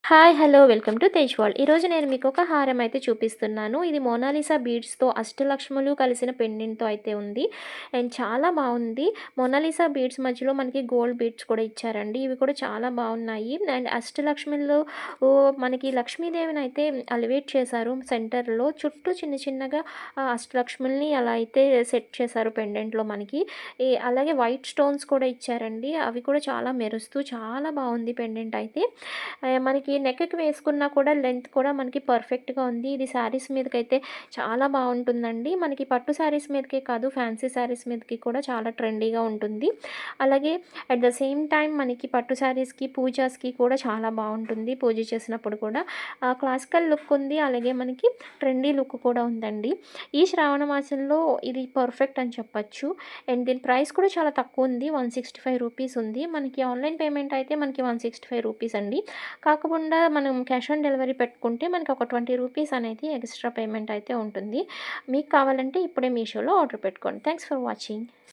Hi! Hello! Welcome to Tej world. ఈరోజు నేను మీకు ఒక హారం అయితే చూపిస్తున్నాను. ఇది మోనాలిసా బీడ్స్‌తో అష్టలక్ష్ములు కలిసిన పెండెంట్‌తో అయితే ఉంది. అండ్ చాలా బావుంది. మోనాలిసా బీడ్స్ మధ్యలో మనకి గోల్డ్ బీడ్స్ కూడా ఇచ్చారండి. ఇవి కూడా చాలా బావున్నాయి. అండ్ అష్టలక్ష్మిలో మనకి లక్ష్మీదేవిని అయితే ఎలివేట్ చేశారు సెంటర్‌లో. చుట్టూ చిన్న చిన్నగా అష్టలక్ష్ముల్ని అలా అయితే సెట్ చేశారు పెండెంట్‌లో మనకి. అలాగే వైట్ స్టోన్స్ కూడా ఇచ్చారండి. అవి కూడా చాలా మెరుస్తూ చాలా బావుంది పెండెంట్ అయితే. మనకి నెక్‌కి వేసుకున్నా కూడా లెంత్ కూడా మనకి పర్ఫెక్ట్‌గా ఉంది. ఇది శారీస్ మీదకైతే చాలా బావుంటుందండి. మనకి పట్టు శారీస్ మీదకే కాదు ఫ్యాన్సీ శారీస్ మీదకి కూడా చాలా ట్రెండీగా ఉంటుంది. అలాగే అట్ ద సేమ్ టైం మనకి పట్టు శారీస్‌కి, పూజాస్‌కి కూడా చాలా బావుంటుంది. పూజ చేసినప్పుడు కూడా క్లాసికల్ లుక్ ఉంది. అలాగే మనకి ట్రెండీ లుక్ కూడా ఉందండి. ఈ శ్రావణ మాసంలో ఇది పర్ఫెక్ట్ అని చెప్పొచ్చు. అండ్ దీని ప్రైస్ కూడా చాలా తక్కువ ఉంది. రూ. 165 ఉంది. మనకి ఆన్‌లైన్ పేమెంట్ అయితే మనకి రూ. 165 అండి. కాకుండా మనం క్యాష్ ఆన్ డెలివరీ పెట్టుకుంటే మనకి ఒక రూ. 20 అనేది ఎక్స్‌ట్రా పేమెంట్ అయితే ఉంటుంది. మీకు కావాలంటే ఇప్పుడే మీషోలో ఆర్డర్ పెట్టుకోండి. Thanks for watching.